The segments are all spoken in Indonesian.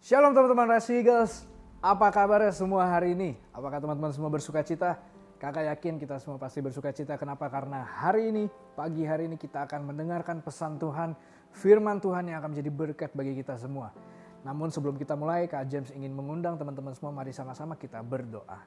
Shalom teman-teman Rasi Eagles, apa kabarnya semua hari ini? Apakah teman-teman semua bersuka cita? Kakak yakin kita semua pasti bersuka cita. Kenapa? Karena hari ini, pagi hari ini kita akan mendengarkan pesan Tuhan, firman Tuhan yang akan menjadi berkat bagi kita semua. Namun sebelum kita mulai, Kak James ingin mengundang teman-teman semua, mari sama-sama kita berdoa.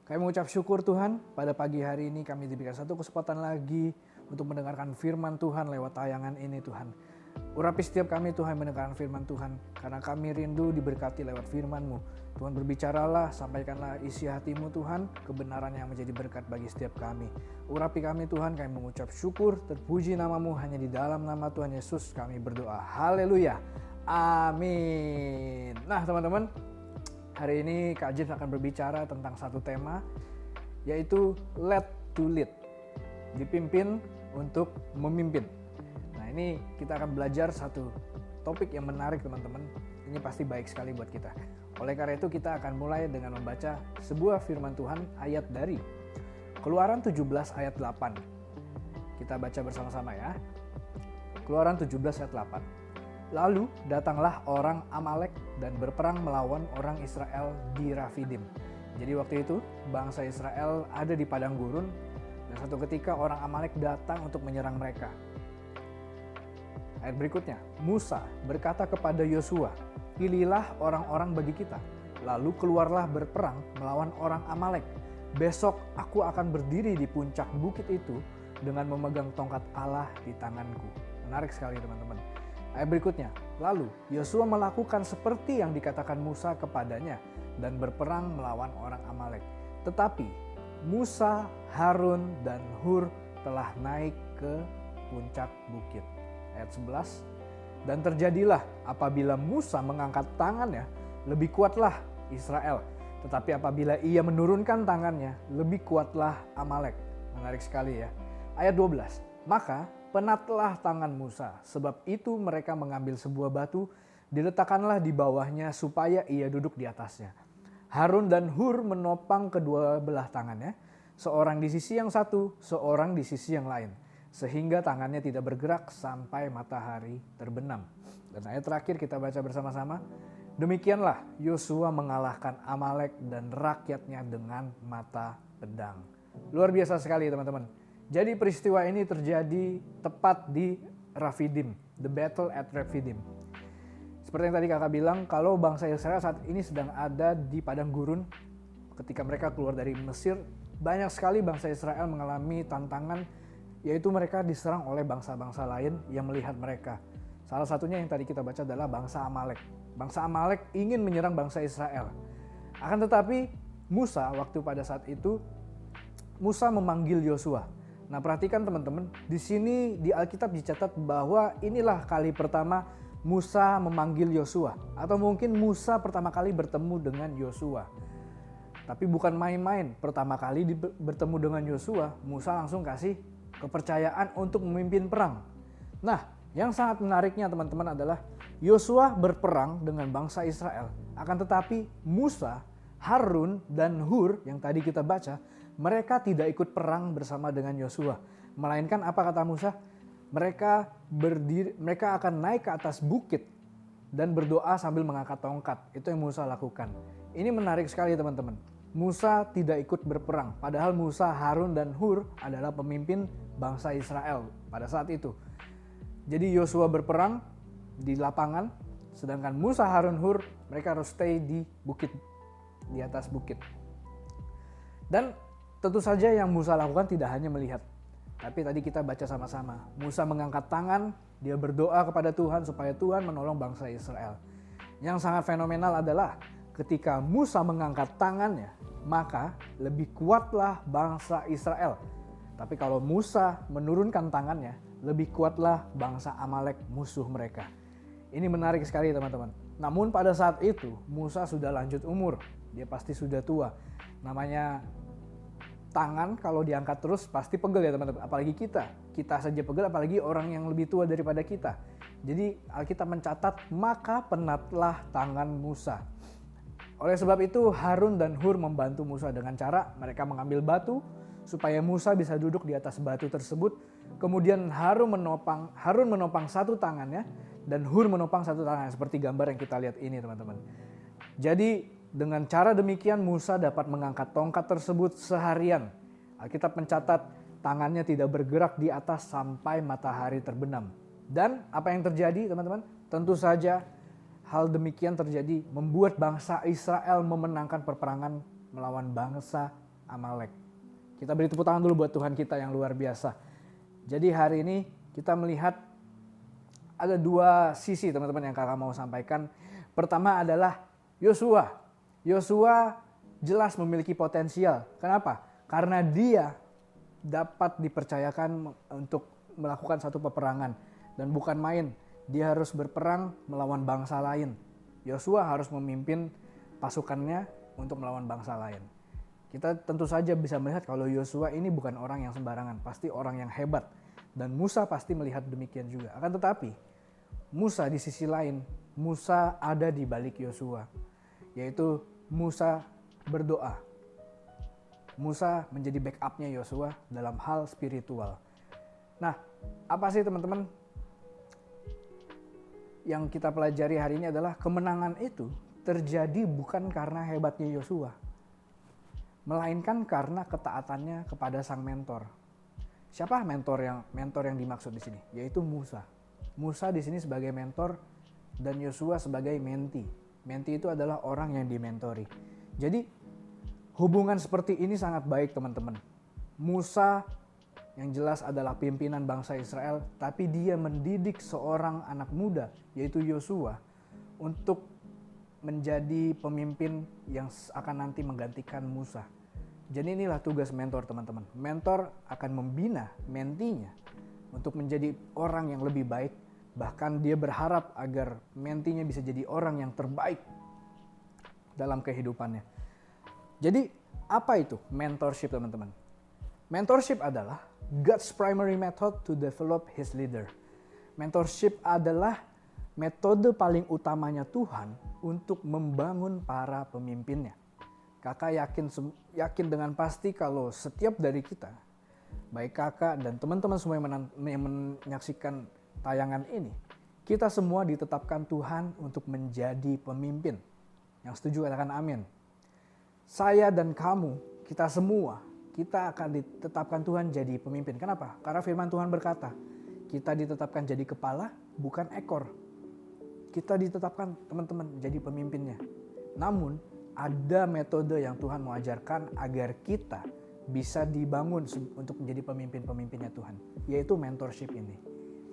Kami mengucap syukur Tuhan, pada pagi hari ini kami diberikan satu kesempatan lagi untuk mendengarkan firman Tuhan lewat tayangan ini Tuhan. Urapi setiap kami Tuhan mendengarkan firman Tuhan, karena kami rindu diberkati lewat firman-Mu. Tuhan berbicaralah, sampaikanlah isi hati-Mu Tuhan, kebenaran yang menjadi berkat bagi setiap kami. Urapi kami Tuhan, kami mengucap syukur, terpuji nama-Mu, hanya di dalam nama Tuhan Yesus kami berdoa. Haleluya, amin. Nah teman-teman, hari ini Kak James akan berbicara tentang satu tema, yaitu led to lead, dipimpin untuk memimpin. Ini kita akan belajar satu topik yang menarik teman-teman. Ini pasti baik sekali buat kita. Oleh karena itu kita akan mulai dengan membaca sebuah firman Tuhan ayat dari Keluaran 17 ayat 8. Kita baca bersama-sama ya. Keluaran 17 ayat 8. Lalu datanglah orang Amalek dan berperang melawan orang Israel di Rafidim. Jadi waktu itu bangsa Israel ada di padang gurun dan satu ketika orang Amalek datang untuk menyerang mereka. Ayat berikutnya, Musa berkata kepada Yosua, pilihlah orang-orang bagi kita, lalu keluarlah berperang melawan orang Amalek. Besok aku akan berdiri di puncak bukit itu dengan memegang tongkat Allah di tanganku. Menarik sekali teman-teman. Ayat berikutnya, lalu Yosua melakukan seperti yang dikatakan Musa kepadanya dan berperang melawan orang Amalek. Tetapi Musa, Harun, dan Hur telah naik ke puncak bukit. Ayat 11, dan terjadilah apabila Musa mengangkat tangannya, lebih kuatlah Israel. Tetapi apabila ia menurunkan tangannya, lebih kuatlah Amalek. Menarik sekali ya. Ayat 12, maka penatlah tangan Musa, sebab itu mereka mengambil sebuah batu, diletakkanlah di bawahnya supaya ia duduk di atasnya. Harun dan Hur menopang kedua belah tangannya, seorang di sisi yang satu, seorang di sisi yang lain, sehingga tangannya tidak bergerak sampai matahari terbenam. Dan ayat terakhir kita baca bersama-sama. Demikianlah Yosua mengalahkan Amalek dan rakyatnya dengan mata pedang. Luar biasa sekali teman-teman. Jadi peristiwa ini terjadi tepat di Rafidim, the battle at Rafidim. Seperti yang tadi kakak bilang, kalau bangsa Israel saat ini sedang ada di padang gurun, ketika mereka keluar dari Mesir, banyak sekali bangsa Israel mengalami tantangan, yaitu mereka diserang oleh bangsa-bangsa lain yang melihat mereka. Salah satunya yang tadi kita baca adalah bangsa Amalek. Bangsa Amalek ingin menyerang bangsa Israel. Akan tetapi Musa waktu pada saat itu, Musa memanggil Yosua. Nah perhatikan teman-teman, di sini di Alkitab dicatat bahwa inilah kali pertama Musa memanggil Yosua. Atau mungkin Musa pertama kali bertemu dengan Yosua. Tapi bukan main-main, pertama kali bertemu dengan Yosua, Musa langsung kasih kepercayaan untuk memimpin perang. Nah, yang sangat menariknya teman-teman adalah Yosua berperang dengan bangsa Israel. Akan tetapi Musa, Harun, dan Hur yang tadi kita baca, mereka tidak ikut perang bersama dengan Yosua. Melainkan apa kata Musa? Mereka akan naik ke atas bukit dan berdoa sambil mengangkat tongkat. Itu yang Musa lakukan. Ini menarik sekali teman-teman. Musa tidak ikut berperang, padahal Musa, Harun, dan Hur adalah pemimpin bangsa Israel pada saat itu. Jadi Yosua berperang di lapangan, sedangkan Musa, Harun, Hur mereka harus stay di bukit, di atas bukit. Dan tentu saja yang Musa lakukan tidak hanya melihat, tapi tadi kita baca sama-sama. Musa mengangkat tangan, dia berdoa kepada Tuhan supaya Tuhan menolong bangsa Israel. Yang sangat fenomenal adalah ketika Musa mengangkat tangannya, maka lebih kuatlah bangsa Israel. Tapi kalau Musa menurunkan tangannya, lebih kuatlah bangsa Amalek, musuh mereka. Ini menarik sekali teman-teman. Namun pada saat itu Musa sudah lanjut umur, dia pasti sudah tua. Namanya tangan kalau diangkat terus pasti pegel ya teman-teman. Apalagi kita saja pegel, apalagi orang yang lebih tua daripada kita. Jadi Alkitab mencatat, maka penatlah tangan Musa. Oleh sebab itu Harun dan Hur membantu Musa dengan cara mereka mengambil batu, supaya Musa bisa duduk di atas batu tersebut. Kemudian Harun menopang satu tangannya dan Hur menopang satu tangannya, seperti gambar yang kita lihat ini teman-teman. Jadi dengan cara demikian Musa dapat mengangkat tongkat tersebut seharian. Alkitab mencatat tangannya tidak bergerak di atas sampai matahari terbenam. Dan apa yang terjadi teman-teman? Tentu saja hal demikian terjadi membuat bangsa Israel memenangkan peperangan melawan bangsa Amalek. Kita beri tepuk tangan dulu buat Tuhan kita yang luar biasa. Jadi hari ini kita melihat ada dua sisi teman-teman yang kakak mau sampaikan. Pertama adalah Yosua. Yosua jelas memiliki potensial. Kenapa? Karena dia dapat dipercayakan untuk melakukan satu peperangan. Dan bukan main, dia harus berperang melawan bangsa lain. Yosua harus memimpin pasukannya untuk melawan bangsa lain. Kita tentu saja bisa melihat kalau Yosua ini bukan orang yang sembarangan, pasti orang yang hebat. Dan Musa pasti melihat demikian juga. Akan tetapi, Musa di sisi lain, Musa ada di balik Yosua. Yaitu Musa berdoa. Musa menjadi backupnya Yosua dalam hal spiritual. Nah, apa sih teman-teman yang kita pelajari hari ini adalah kemenangan itu terjadi bukan karena hebatnya Yosua, melainkan karena ketaatannya kepada sang mentor. Siapa mentor yang dimaksud di sini? Yaitu Musa. Musa di sini sebagai mentor dan Yosua sebagai mentee. Mentee itu adalah orang yang dimentori. Jadi hubungan seperti ini sangat baik teman-teman. Musa yang jelas adalah pimpinan bangsa Israel, tapi dia mendidik seorang anak muda yaitu Yosua untuk menjadi pemimpin yang akan nanti menggantikan Musa. Jadi inilah tugas mentor teman-teman. Mentor akan membina mentinya untuk menjadi orang yang lebih baik. Bahkan dia berharap agar mentinya bisa jadi orang yang terbaik dalam kehidupannya. Jadi apa itu mentorship teman-teman? Mentorship adalah God's primary method to develop his leader. Mentorship adalah metode paling utamanya Tuhan untuk membangun para pemimpinnya. Kakak yakin dengan pasti kalau setiap dari kita, baik kakak dan teman-teman semua yang menyaksikan tayangan ini, kita semua ditetapkan Tuhan untuk menjadi pemimpin. Yang setuju katakan amin. Saya dan kamu, kita semua, kita akan ditetapkan Tuhan jadi pemimpin. Kenapa? Karena firman Tuhan berkata, kita ditetapkan jadi kepala, bukan ekor. Kita ditetapkan teman-teman jadi pemimpinnya. Namun, ada metode yang Tuhan mau ajarkan agar kita bisa dibangun untuk menjadi pemimpin-pemimpinnya Tuhan. Yaitu mentorship ini.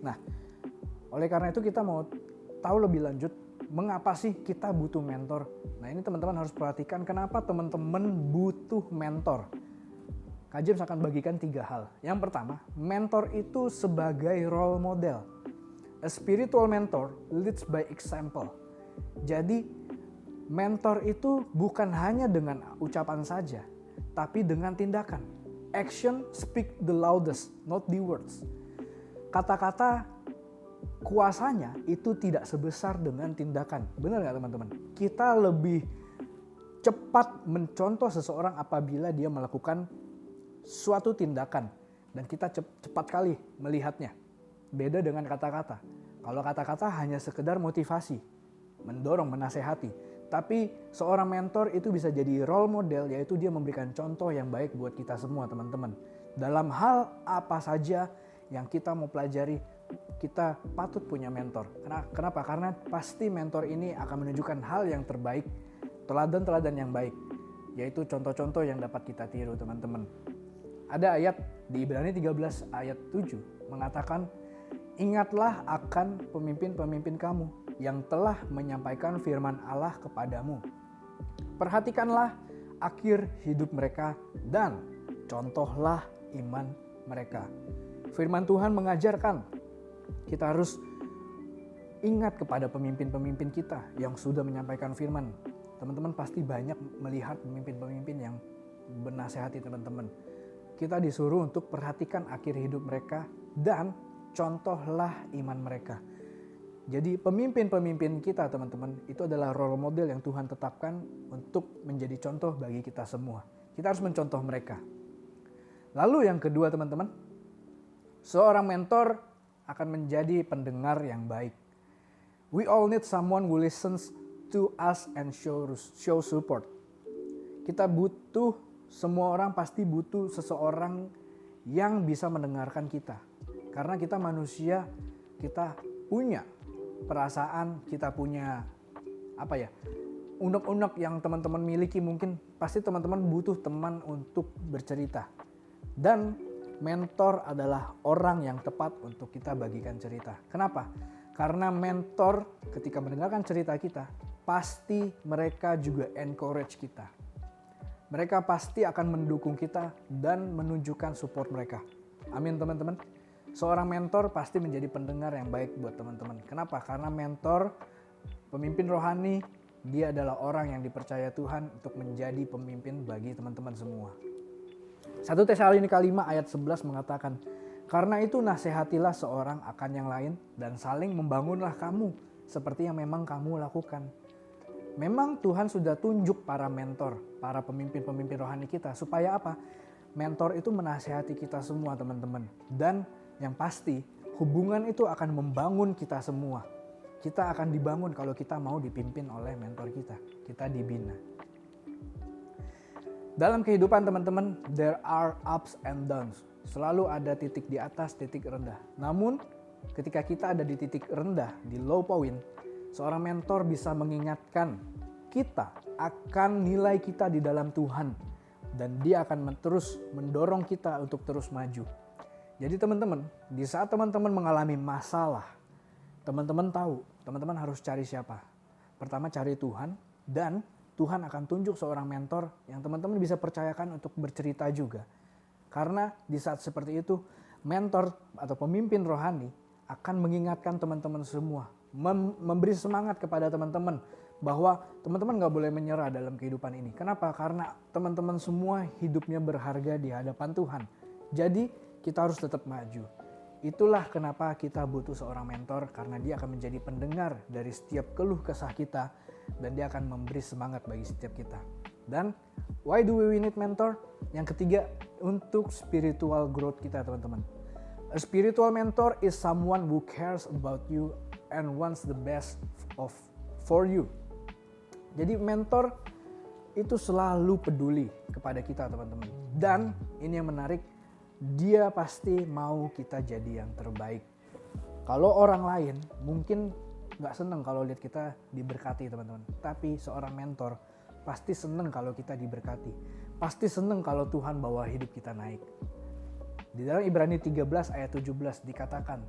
Nah, oleh karena itu kita mau tahu lebih lanjut mengapa sih kita butuh mentor. Nah ini teman-teman harus perhatikan kenapa teman-teman butuh mentor. Kak James akan bagikan 3 hal. Yang pertama, mentor itu sebagai role model. A spiritual mentor leads by example. Jadi mentor itu bukan hanya dengan ucapan saja, tapi dengan tindakan. Action speak the loudest, not the words. Kata-kata kuasanya itu tidak sebesar dengan tindakan. Benar nggak teman-teman? Kita lebih cepat mencontoh seseorang apabila dia melakukan suatu tindakan. Dan kita cepat kali melihatnya. Beda dengan kata-kata. Kalau kata-kata hanya sekedar motivasi, mendorong, menasehati. Tapi seorang mentor itu bisa jadi role model, yaitu dia memberikan contoh yang baik buat kita semua teman-teman. Dalam hal apa saja yang kita mau pelajari, kita patut punya mentor. Kenapa? Karena pasti mentor ini akan menunjukkan hal yang terbaik, teladan-teladan yang baik, yaitu contoh-contoh yang dapat kita tiru teman-teman. Ada ayat di Ibrani 13 ayat 7 mengatakan, ingatlah akan pemimpin-pemimpin kamu yang telah menyampaikan firman Allah kepadamu. Perhatikanlah akhir hidup mereka dan contohlah iman mereka. Firman Tuhan mengajarkan kita harus ingat kepada pemimpin-pemimpin kita yang sudah menyampaikan firman. Teman-teman pasti banyak melihat pemimpin-pemimpin yang menasehati teman-teman. Kita disuruh untuk perhatikan akhir hidup mereka dan contohlah iman mereka. Jadi pemimpin-pemimpin kita teman-teman itu adalah role model yang Tuhan tetapkan untuk menjadi contoh bagi kita semua. Kita harus mencontoh mereka. Lalu yang kedua teman-teman, seorang mentor akan menjadi pendengar yang baik. We all need someone who listens to us and show support. Kita butuh, semua orang pasti butuh seseorang yang bisa mendengarkan kita. Karena kita manusia, kita punya perasaan, kita punya unek-unek yang teman-teman miliki. Mungkin pasti teman-teman butuh teman untuk bercerita. Dan mentor adalah orang yang tepat untuk kita bagikan cerita. Kenapa? Karena mentor ketika mendengarkan cerita kita, pasti mereka juga encourage kita. Mereka pasti akan mendukung kita dan menunjukkan support mereka. Amin teman-teman. Seorang mentor pasti menjadi pendengar yang baik buat teman-teman. Kenapa? Karena mentor, pemimpin rohani, dia adalah orang yang dipercaya Tuhan untuk menjadi pemimpin bagi teman-teman semua. 1 Tesalonika 5 ayat 11 mengatakan, karena itu nasihatilah seorang akan yang lain dan saling membangunlah kamu seperti yang memang kamu lakukan. Memang Tuhan sudah tunjuk para mentor, para pemimpin-pemimpin rohani kita. Supaya apa? Mentor itu menasihati kita semua teman-teman. Dan yang pasti hubungan itu akan membangun kita semua. Kita akan dibangun kalau kita mau dipimpin oleh mentor kita. Kita dibina. Dalam kehidupan teman-teman, there are ups and downs. Selalu ada titik di atas, titik rendah. Namun ketika kita ada di titik rendah, di low point, seorang mentor bisa mengingatkan kita akan nilai kita di dalam Tuhan. Dan dia akan terus mendorong kita untuk terus maju. Jadi teman-teman, di saat teman-teman mengalami masalah, teman-teman tahu, teman-teman harus cari siapa? Pertama cari Tuhan, dan Tuhan akan tunjuk seorang mentor yang teman-teman bisa percayakan untuk bercerita juga. Karena di saat seperti itu, mentor atau pemimpin rohani akan mengingatkan teman-teman semua. Memberi semangat kepada teman-teman bahwa teman-teman gak boleh menyerah dalam kehidupan ini. Kenapa? Karena teman-teman semua hidupnya berharga di hadapan Tuhan. Jadi kita harus tetap maju. Itulah kenapa kita butuh seorang mentor, karena dia akan menjadi pendengar dari setiap keluh kesah kita dan dia akan memberi semangat bagi setiap kita. Dan why do we need mentor? Yang ketiga, untuk spiritual growth kita teman-teman. A spiritual mentor is someone who cares about you and wants the best for you. Jadi mentor itu selalu peduli kepada kita teman-teman. Dan ini yang menarik, dia pasti mau kita jadi yang terbaik. Kalau orang lain mungkin gak seneng kalau lihat kita diberkati teman-teman. Tapi seorang mentor pasti seneng kalau kita diberkati. Pasti seneng kalau Tuhan bawa hidup kita naik. Di dalam Ibrani 13 ayat 17 dikatakan,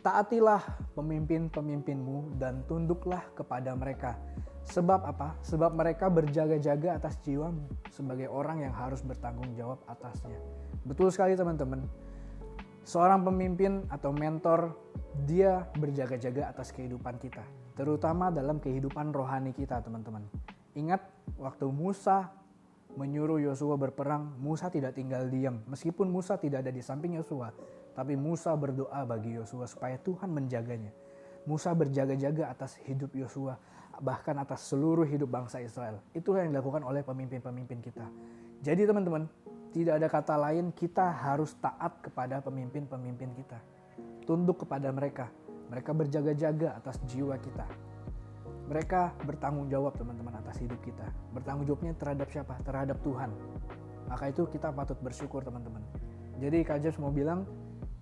taatilah pemimpin-pemimpinmu dan tunduklah kepada mereka. Sebab apa? Sebab mereka berjaga-jaga atas jiwamu sebagai orang yang harus bertanggung jawab atasnya. Betul sekali teman-teman. Seorang pemimpin atau mentor, dia berjaga-jaga atas kehidupan kita. Terutama dalam kehidupan rohani kita teman-teman. Ingat waktu Musa menyuruh Yosua berperang, Musa tidak tinggal diam. Meskipun Musa tidak ada di samping Yosua, tapi Musa berdoa bagi Yosua supaya Tuhan menjaganya. Musa berjaga-jaga atas hidup Yosua, bahkan atas seluruh hidup bangsa Israel. Itulah yang dilakukan oleh pemimpin-pemimpin kita. Jadi teman-teman, tidak ada kata lain, kita harus taat kepada pemimpin-pemimpin kita. Tunduk kepada mereka. Mereka berjaga-jaga atas jiwa kita. Mereka bertanggung jawab teman-teman atas hidup kita. Bertanggung jawabnya terhadap siapa? Terhadap Tuhan. Maka itu kita patut bersyukur teman-teman. Jadi Kak James mau bilang,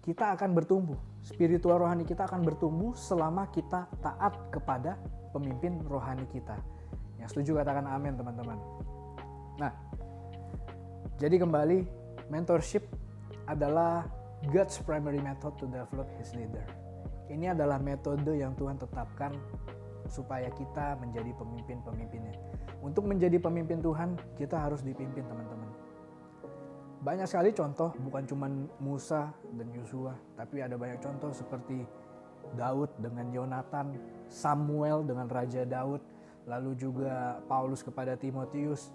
kita akan bertumbuh. Spiritual rohani kita akan bertumbuh selama kita taat kepada pemimpin rohani kita. Yang setuju katakan amin teman-teman. Nah, jadi kembali, mentorship adalah God's primary method to develop his leader. Ini adalah metode yang Tuhan tetapkan supaya kita menjadi pemimpin-pemimpinnya. Untuk menjadi pemimpin Tuhan, kita harus dipimpin teman-teman. Banyak sekali contoh, bukan cuma Musa dan Yosua, tapi ada banyak contoh seperti Daud dengan Yonatan, Samuel dengan Raja Daud, lalu juga Paulus kepada Timotius.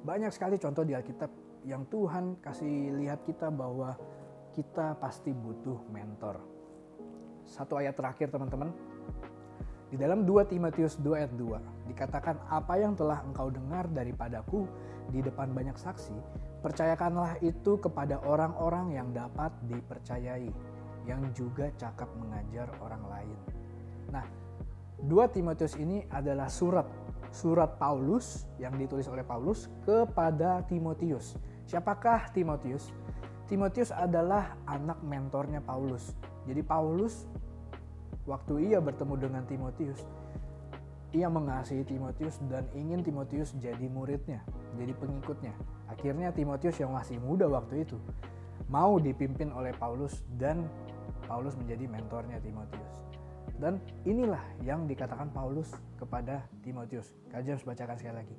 Banyak sekali contoh di Alkitab yang Tuhan kasih lihat kita bahwa kita pasti butuh mentor. Satu ayat terakhir teman-teman. Di dalam 2 Timotius 2 ayat 2 dikatakan, apa yang telah engkau dengar daripadaku di depan banyak saksi, Percayakanlah itu kepada orang-orang yang dapat dipercayai, yang juga cakap mengajar orang lain. Nah, 2 Timotius ini adalah surat Paulus yang ditulis oleh Paulus kepada Timotius. Siapakah Timotius? Timotius adalah anak mentornya Paulus. Jadi Paulus waktu ia bertemu dengan Timotius, ia mengasihi Timotius dan ingin Timotius jadi muridnya, jadi pengikutnya. Akhirnya Timotius yang masih muda waktu itu mau dipimpin oleh Paulus dan Paulus menjadi mentornya Timotius. Dan inilah yang dikatakan Paulus kepada Timotius. Kak James bacakan sekali lagi.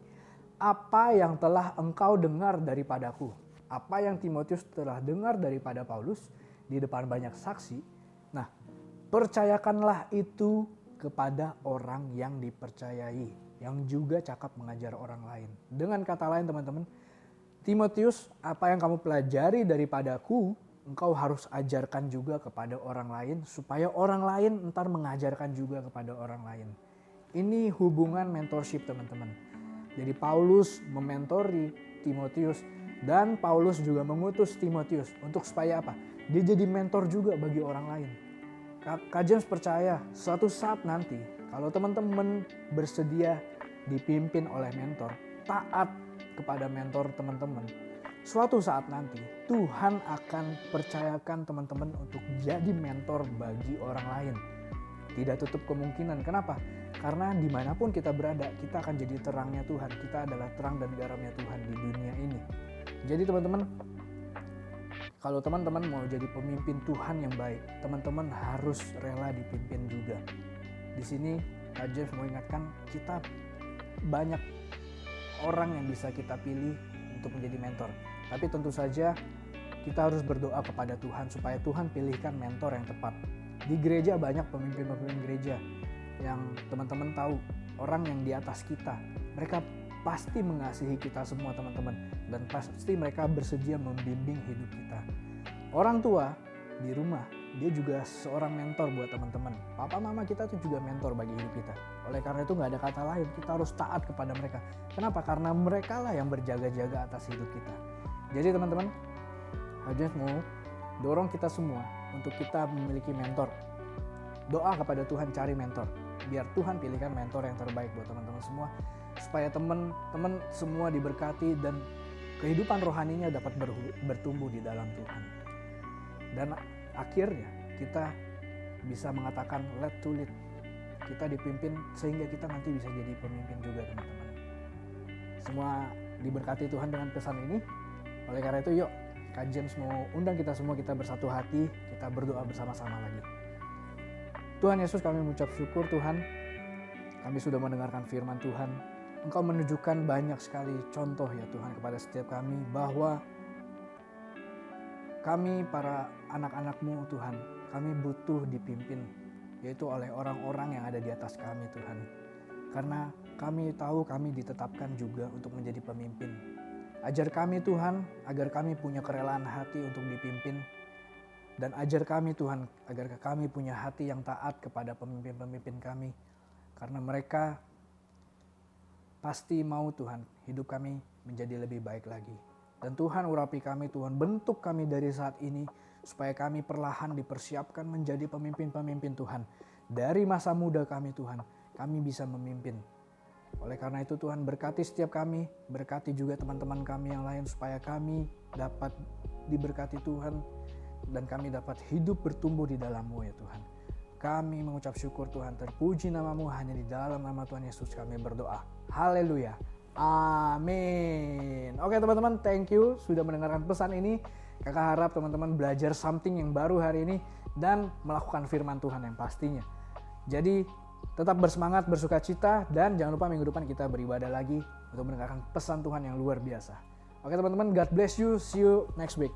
Apa yang telah engkau dengar daripadaku, apa yang Timotius telah dengar daripada Paulus di depan banyak saksi. Nah, percayakanlah itu kepada orang yang dipercayai, yang juga cakap mengajar orang lain. Dengan kata lain teman-teman, Timotius, apa yang kamu pelajari daripadaku, engkau harus ajarkan juga kepada orang lain, supaya orang lain entar mengajarkan juga kepada orang lain. Ini hubungan mentorship teman-teman. Jadi Paulus mementori Timotius dan Paulus juga mengutus Timotius untuk supaya apa? Dia jadi mentor juga bagi orang lain. Kak James percaya suatu saat nanti kalau teman-teman bersedia dipimpin oleh mentor, taat kepada mentor teman-teman, suatu saat nanti Tuhan akan percayakan teman-teman untuk jadi mentor bagi orang lain. Tidak tutup kemungkinan. Kenapa? Karena dimanapun kita berada, kita akan jadi terangnya Tuhan. Kita adalah terang dan garamnya Tuhan di dunia ini. Jadi teman-teman, kalau teman-teman mau jadi pemimpin Tuhan yang baik, teman-teman harus rela dipimpin juga. Di sini Kak James mau ingatkan, kita banyak orang yang bisa kita pilih untuk menjadi mentor. Tapi tentu saja kita harus berdoa kepada Tuhan supaya Tuhan pilihkan mentor yang tepat. Di gereja banyak pemimpin-pemimpin gereja yang teman-teman tahu, orang yang di atas kita. Mereka pasti mengasihi kita semua teman-teman. Dan pasti mereka bersedia membimbing hidup kita. Orang tua di rumah, dia juga seorang mentor buat teman-teman. Papa mama kita tuh juga mentor bagi hidup kita. Oleh karena itu gak ada kata lain, kita harus taat kepada mereka. Kenapa? Karena mereka lah yang berjaga-jaga atas hidup kita. Jadi teman-teman, Kak mau dorong kita semua untuk kita memiliki mentor. Doa kepada Tuhan, cari mentor. Biar Tuhan pilihkan mentor yang terbaik buat teman-teman semua. Supaya teman-teman semua diberkati dan kehidupan rohaninya dapat bertumbuh di dalam Tuhan. Dan akhirnya kita bisa mengatakan let to lead. Kita dipimpin sehingga kita nanti bisa jadi pemimpin juga teman-teman. Semua diberkati Tuhan dengan pesan ini. Oleh karena itu yuk Kak James mau undang kita semua, kita bersatu hati, kita berdoa bersama-sama lagi. Tuhan Yesus, kami mengucap syukur Tuhan. Kami sudah mendengarkan firman Tuhan. Engkau menunjukkan banyak sekali contoh ya Tuhan kepada setiap kami bahwa kami para anak-anak-Mu Tuhan, kami butuh dipimpin yaitu oleh orang-orang yang ada di atas kami Tuhan. Karena kami tahu kami ditetapkan juga untuk menjadi pemimpin. Ajar kami Tuhan agar kami punya kerelaan hati untuk dipimpin. Dan ajar kami Tuhan agar kami punya hati yang taat kepada pemimpin-pemimpin kami. Karena mereka pasti mau Tuhan hidup kami menjadi lebih baik lagi. Dan Tuhan urapi kami, Tuhan bentuk kami dari saat ini supaya kami perlahan dipersiapkan menjadi pemimpin-pemimpin Tuhan. Dari masa muda kami Tuhan, kami bisa memimpin. Oleh karena itu Tuhan berkati setiap kami, berkati juga teman-teman kami yang lain supaya kami dapat diberkati Tuhan dan kami dapat hidup bertumbuh di dalam-Mu ya Tuhan. Kami mengucap syukur Tuhan, terpuji nama-Mu, hanya di dalam nama Tuhan Yesus kami berdoa. Haleluya. Amin. Oke teman-teman, thank you sudah mendengarkan pesan ini. Kakak harap teman-teman belajar something yang baru hari ini dan melakukan firman Tuhan yang pastinya. Jadi tetap bersemangat, bersuka cita, dan jangan lupa minggu depan kita beribadah lagi untuk mendengarkan pesan Tuhan yang luar biasa. Oke teman-teman, God bless you. See you next week.